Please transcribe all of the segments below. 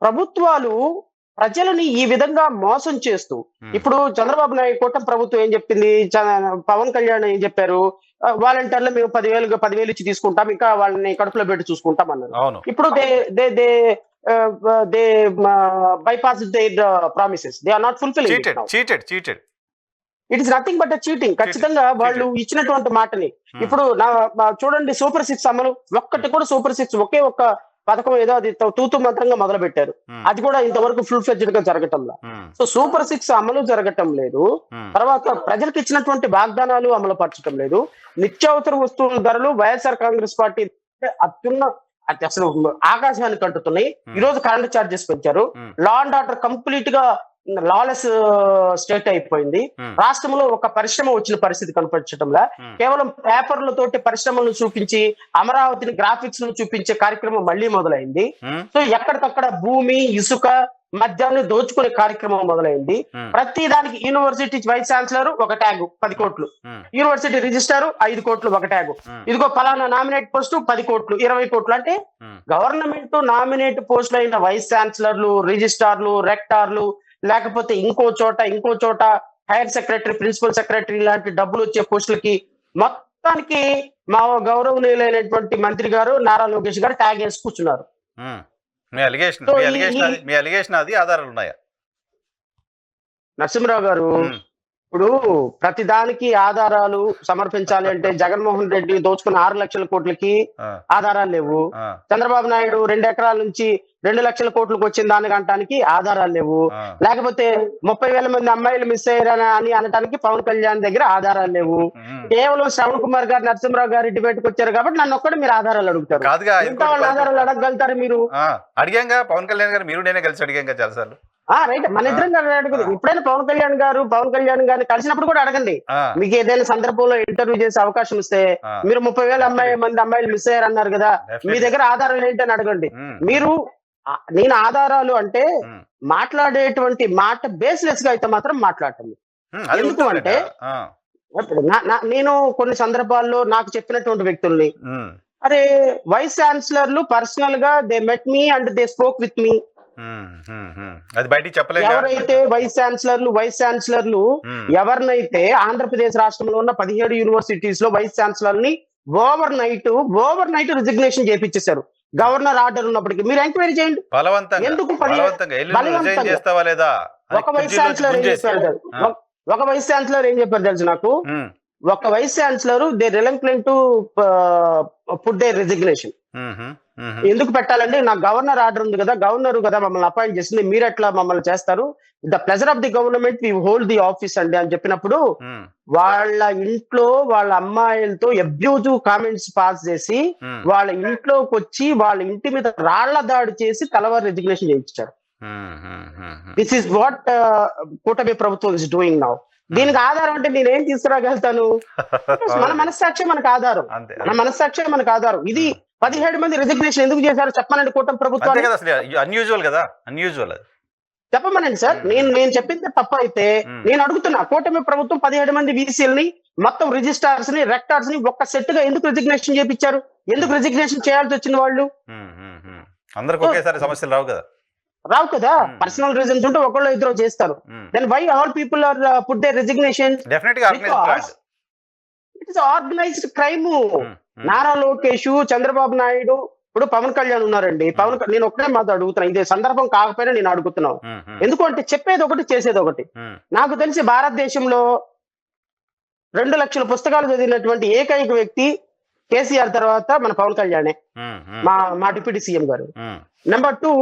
ప్రభుత్వాలు ప్రజలని ఈ విధంగా మోసం చేస్తూ హ్మ్. ఇప్పుడు చంద్రబాబు నాయుడు కూటమి ప్రభుత్వం ఏం చెప్పింది? పవన్ కళ్యాణ్ ఏం చెప్పారు? వాలంటీర్లు మేము 10,000 ఇచ్చి తీసుకుంటాం. ఇంకా వాళ్ళని కడుపులో పెట్టి చూసుకుంటాం అన్నారు. అవును. ఇప్పుడు they they they they bypass their promises. They are not fulfilling it now. Cheated. It is nothing but cheating. ఖచ్చితంగా వాళ్ళు ఇచ్చినటువంటి మాటని ఇప్పుడు చూడండి, సూపర్ సిక్స్ అమలు ఒక్కటి కూడా సూపర్ సిక్స్ ఒకే ఒక్క పథకం ఏదో అది తూతు మంత్రంగా మొదలు పెట్టారు. అది కూడా ఇంతవరకు ఫుల్ ఫ్లెడ్జ్డ్ గా జరగటంలా. సో సూపర్ సిక్స్ అమలు జరగటం లేదు. తర్వాత ప్రజలకు ఇచ్చినటువంటి వాగ్దానాలు అమలు పరచడం లేదు. నిత్యావసర వస్తువుల ధరలు వైఎస్ఆర్ కాంగ్రెస్ పార్టీ అది అసలు ఆకాశానికి అంటుతున్నాయి. ఈ రోజు కరెంట్ ఛార్జెస్ పెంచారు. లా అండ్ ఆర్డర్ కంప్లీట్ గా లాలెస్ స్టేట్ అయిపోయింది. రాష్ట్రంలో ఒక పరిశ్రమ వచ్చిన పరిస్థితి కనపరచడంలా కేవలం పేపర్లతోటి పరిశ్రమలను చూపించి అమరావతిని గ్రాఫిక్స్ ను చూపించే కార్యక్రమం మళ్ళీ మొదలైంది. సో ఎక్కడికక్కడ భూమి ఇసుక మద్యాన్ని దోచుకునే కార్యక్రమం మొదలైంది. ప్రతి దానికి యూనివర్సిటీ వైస్ ఛాన్సలర్ ఒక ట్యాగ్ 10 కోట్లు, యూనివర్సిటీ రిజిస్ట్రార్ 5 కోట్లు ఒక ట్యాగ్, ఇదిగో పలానా నామినేట్ పోస్టు 10 కోట్లు 20 కోట్లు. అంటే గవర్నమెంట్ నామినేట్ పోస్టులు అయిన వైస్ ఛాన్సలర్లు, రిజిస్ట్రార్లు, రెక్టార్లు, లేకపోతే ఇంకో చోట హైర్ సెక్రటరీ, ప్రిన్సిపల్ సెక్రటరీ లాంటి డబ్బులు వచ్చే పోస్టులకి మొత్తానికి మా గౌరవనీయులైనటువంటి మంత్రి గారు నారా లోకేష్ గారు ట్యాగ్ వేసి కూర్చున్నారు. మీ అలిగేషన్ అది ఆధారాలు ఉన్నాయా? నరసింహరావు గారు, ఇప్పుడు ప్రతిదానికి ఆధారాలు సమర్పించాలి అంటే జగన్మోహన్ రెడ్డి దోచుకున్న 6 లక్షల కోట్లకి ఆధారాలు లేవు. చంద్రబాబు నాయుడు 2 ఎకరాల నుంచి 2 లక్షల కోట్లకు వచ్చిన దానికి అనటానికి ఆధారాలు లేవు. లేకపోతే 30,000 మంది అమ్మాయిలు మిస్ అయ్యారని అని అనటానికి పవన్ కళ్యాణ్ దగ్గర ఆధారాలు లేవు. కేవలం శ్రవణ్ కుమార్ గారు, నరసింహరావు గారు డిబేట్కి వచ్చారు కాబట్టి నన్ను ఒక్కడే మీరు ఆధారాలు అడుగుతారు. ఇంకా వాళ్ళ ఆధారాలు అడగగలుగుతారు మీరు? అడిగాంగా పవన్ కళ్యాణ్ గారు, మీరు నేనే కలిసి అడిగాంగా చాలాసార్లు. రైట్, మన ఇద్దరం అడగదు. ఎప్పుడైనా పవన్ కళ్యాణ్ గారిని కలిసినప్పుడు కూడా అడగండి. మీకు ఏదైనా సందర్భంలో ఇంటర్వ్యూ చేసే అవకాశం ఇస్తే మీరు 30,000 మంది అమ్మాయిలు మిస్ అయ్యారు అన్నారు కదా, మీ దగ్గర ఆధారాలు ఏంటని అడగండి. నేను ఆధారాలు అంటే మాట్లాడేటువంటి మాట బేస్లెస్ గా అయితే మాత్రం మాట్లాడటం. ఎందుకు అంటే నేను కొన్ని సందర్భాల్లో నాకు చెప్పినటువంటి వ్యక్తుల్ని, అరే వైస్ ఛాన్సలర్లు పర్సనల్ గా they met me and they spoke with me. ఎవరైతే వైస్ ఛాన్సలర్లు ఎవరినైతే ఆంధ్రప్రదేశ్ రాష్ట్రంలో ఉన్న 17 యూనివర్సిటీస్ లో వైస్ ఛాన్సలర్ ని ఓవర్ నైట్ రిజిగ్నేషన్ చేపించేశారు. గవర్నర్ ఆర్డర్ ఉన్నప్పటికీ మీరు ఎంక్వైరీ చేయండి. ఎందుకు ఒక వైస్ ఛాన్సలర్ ఏం చెప్పారు తెలుసు నాకు? ఒక vice chancellor they reluctant to put their resignation. ఎందుకు పెట్టాలండి? నాకు గవర్నర్ ఆర్డర్ ఉంది కదా, గవర్నర్ కదా మమ్మల్ని అపాయింట్ చేసింది, మీరు ఎట్లా మమ్మల్ని చేస్తారు? The pleasure of the government we hold the office అండి అని చెప్పినప్పుడు వాళ్ళ ఇంట్లో వాళ్ళ అమ్మాయిలతో అబ్యూజివ్ కామెంట్స్ పాస్ చేసి వాళ్ళ ఇంట్లోకి వచ్చి వాళ్ళ ఇంటి మీద రాళ్ల దాడి చేసి తలవారు రిజిగ్నేషన్ చేయించారు. దిస్ ఈస్ వాట్ కూటమి ప్రభుత్వం ఇస్ డూయింగ్ నౌ. దీనికి ఆధారం అంటే నేనేం తీసుకురాగలుగుతాను? మన మనస్సాక్షి మనకు ఆధారం. ఇది 17 మంది రిజిగ్నేషన్ ఎందుకు చేశారు చెప్పమనండి కూటమి ప్రభుత్వాన్ని. చెప్పమనండి సార్. నేను చెప్పింది తప్ప అయితే నేను అడుగుతున్నా, కూటమి ప్రభుత్వం 17 మంది వీసీలని మొత్తం రిజిస్ట్రార్స్ ని, రెక్టార్స్ ని ఒక్క సెట్ గా ఎందుకు రిజిగ్నేషన్ చేయించారు? ఎందుకు రిజిగ్నేషన్ చేయాల్సి వచ్చింది? వాళ్ళు రావు కదా. పర్సనల్ రీజన్స్ ఉంటే ఒకళ్ళు ఇద్దరు చేస్తారు. Then why all people are put their resignation? It is organized crime. Nara Lokesh, Chandrababu Naidu, ఇప్పుడు పవన్ కళ్యాణ్ ఉన్నారండి. నేను ఒక్కడే మాట అడుగుతున్నా, ఇదే సందర్భం కాకపోయినా నేను అడుగుతున్నాను. ఎందుకంటే చెప్పేది ఒకటి, చేసేది ఒకటి. నాకు తెలిసి భారతదేశంలో 2 లక్షల పుస్తకాలు చదివినటువంటి ఏకైక వ్యక్తి కేసీఆర్ తర్వాత మన పవన్ కళ్యాణే, మా డిప్యూటీ సీఎం గారు. నెంబర్ 2,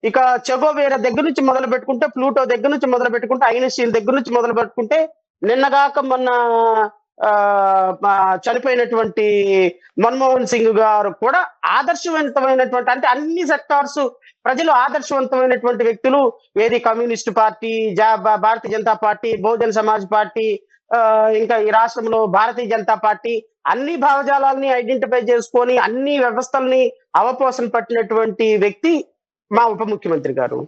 ఇక చెగోవేరా దగ్గర నుంచి మొదలు పెట్టుకుంటే, ప్లూటో దగ్గర నుంచి మొదలు పెట్టుకుంటే, ఐన్స్టీన్ దగ్గర నుంచి మొదలు పెట్టుకుంటే, నిన్నగాక మొన్న చనిపోయినటువంటి మన్మోహన్ సింగ్ గారు కూడా ఆదర్శవంతమైనటువంటి, అంటే అన్ని సెక్టార్స్ ప్రజలు ఆదర్శవంతమైనటువంటి వ్యక్తులు. ఏది communist party, Bharatiya Janata party, Bahujan Samaj party, ఇంకా ఈ రాష్ట్రంలో భారతీయ జనతా పార్టీ, అన్ని భావజాలాల్ని ఐడెంటిఫై చేసుకొని అన్ని వ్యవస్థల్ని అవపోసన పట్టినటువంటి వ్యక్తి మా ఉప ముఖ్యమంత్రి గారు.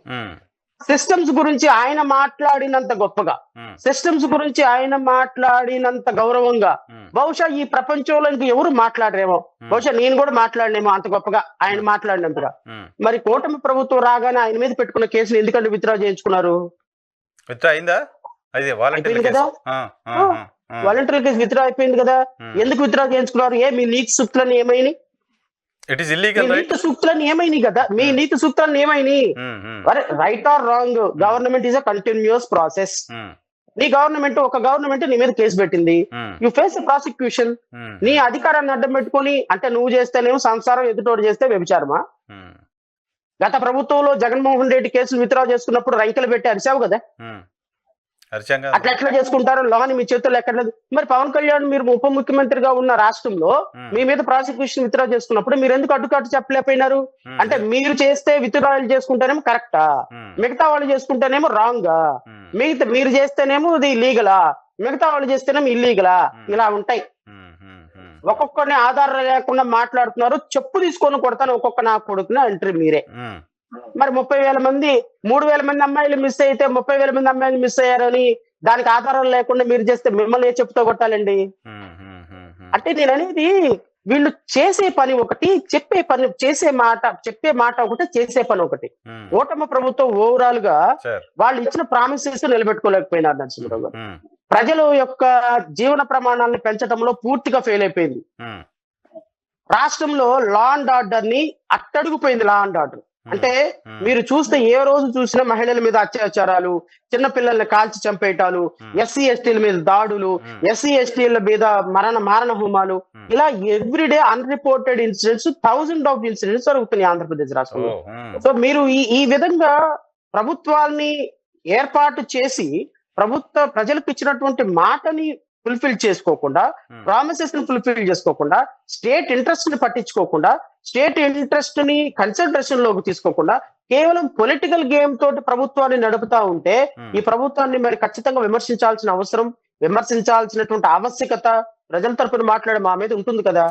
సిస్టమ్స్ గురించి ఆయన మాట్లాడినంత గొప్పగా, ఉమ్, సిస్టమ్స్ గురించి ఆయన మాట్లాడినంత గౌరవంగా ఉమ్, బహుశా ఈ ప్రపంచంలో ఇంక ఎవరు మాట్లాడరేమో. బహుశా నేను కూడా మాట్లాడలేమో అంత గొప్పగా ఆయన మాట్లాడినంతగా. ఉమ్. మరి కూటమి ప్రభుత్వం రాగానే ఆయన మీద పెట్టుకున్న కేసులు ఎందుకంటే విత్డ్రా చేయించుకున్నారు? విత్డ్రా అయిందా? అది వాలంటీర్ల అయిపోయింది కేసు. కదా. ఆ, ఆ, ఆ, ఆ. వాలంటరీ కేసు విత్డ్రా అయిపోయింది కదా. ఉమ్. ఎందుకు విత్డ్రా చేయించుకున్నారు? మీ నీతి సూక్తులను ఏమైనాయి? ఇట్ ఈస్ మీ ఇల్లీగల్, రైట్? నీతి సూక్తులను ఏమైనాయి కదా, మీ నీతి సూక్తులను ఏమైనాయి? Right or wrong, government is a continuous process. నీ గవర్నమెంట్, ఒక గవర్నమెంట్ నీ మీద కేసు పెట్టింది, యు ఫేస్ ప్రాసిక్యూషన్. నీ అధికారాన్ని అడ్డం పెట్టుకొని, అంటే నువ్వు చేస్తేనేమో సంసారం, ఎదుటోడు చేస్తే వ్యభిచారమా? గత ప్రభుత్వంలో జగన్మోహన్ రెడ్డి కేసులు విత్డ్రా చేసుకున్నప్పుడు రైతులు పెట్టి అరిచావు కదా. అట్లా ఎట్లా చేసుకుంటారు? లోని మీ చేతుల్లో ఎక్కడ లేదు. మరి పవన్ కళ్యాణ్ మీరు ఉప ముఖ్యమంత్రిగా ఉన్న రాష్ట్రంలో మీ మీద ప్రాసిక్యూషన్ విత్డ్రా చేసుకున్నప్పుడు మీరు ఎందుకు అడ్డుకాటు చెప్పలేకపోయినారు? అంటే మీరు చేస్తే విత్డ్రాయల్ చేసుకుంటేనేమో కరెక్టా, మిగతా వాళ్ళు చేసుకుంటేనేమో రాంగా, మీరు చేస్తేనేమో ఇది లీగలా, మిగతా వాళ్ళు చేస్తేనేమో ఇల్లీగలా. ఇలా ఉంటాయి. ఒక్కొక్కరిని ఆధారం లేకుండా మాట్లాడుతున్నారు. చెప్పు తీసుకొని కొడతాను ఒక్కొక్క నా కొడుకున ఎంట్రీ మీరే. మరి 30,000 మంది, 3,000 మంది అమ్మాయిలు మిస్ అయితే 30,000 మంది అమ్మాయిలు మిస్ అయ్యారని దానికి ఆధారం లేకుండా మీరు చేస్తే మిమ్మల్ని ఏ చెప్పుతో కొట్టాలండి? అంటే నేను అనేది, వీళ్ళు చేసే పని ఒకటి, చెప్పే మాట ఒకటి, చేసే పని ఒకటి. ఓటమి ప్రభుత్వం ఓవరాల్ గా వాళ్ళు ఇచ్చిన ప్రామిసెస్ నిలబెట్టుకోలేకపోయినారు నరసింహరావు గారు. ప్రజల యొక్క జీవన ప్రమాణాలను పెంచడంలో పూర్తిగా ఫెయిల్ అయిపోయింది. రాష్ట్రంలో లా అండ్ ఆర్డర్ ని అట్టడుగుపోయింది. లా అండ్ ఆర్డర్ అంటే మీరు చూస్తే ఏ రోజు చూసినా మహిళల మీద అత్యాచారాలు, చిన్న పిల్లల్ని కాల్చి చంపేయటాలు, ఎస్సీ ఎస్టీల మీద దాడులు, ఎస్సీ ఎస్టీల మీద మారణ హోమాలు, ఇలా everyday unreported incidents, 1000 of incidents జరుగుతున్నాయి ఆంధ్రప్రదేశ్ రాష్ట్రంలో. సో మీరు ఈ విధంగా ప్రభుత్వాల్ని ఏర్పాటు చేసి ప్రజలకు ఇచ్చినటువంటి మాటని ఫుల్ఫిల్ చేసుకోకుండా, ప్రామిసెస్ ని ఫుల్ఫిల్ చేసుకోకుండా, స్టేట్ ఇంట్రెస్ట్ ని పట్టించుకోకుండా, స్టేట్ ఇంట్రెస్ట్ ని కన్సిడరేషన్ లోకి తీసుకోకుండా కేవలం పొలిటికల్ గేమ్ తోటి ప్రభుత్వాన్ని నడుపుతా ఉంటే, ఈ ప్రభుత్వాన్ని మరి ఖచ్చితంగా విమర్శించాల్సిన అవసరం, విమర్శించాల్సినటువంటి ఆవశ్యకత ప్రజల తరపున మాట్లాడే మా మీద ఉంటుంది కదా.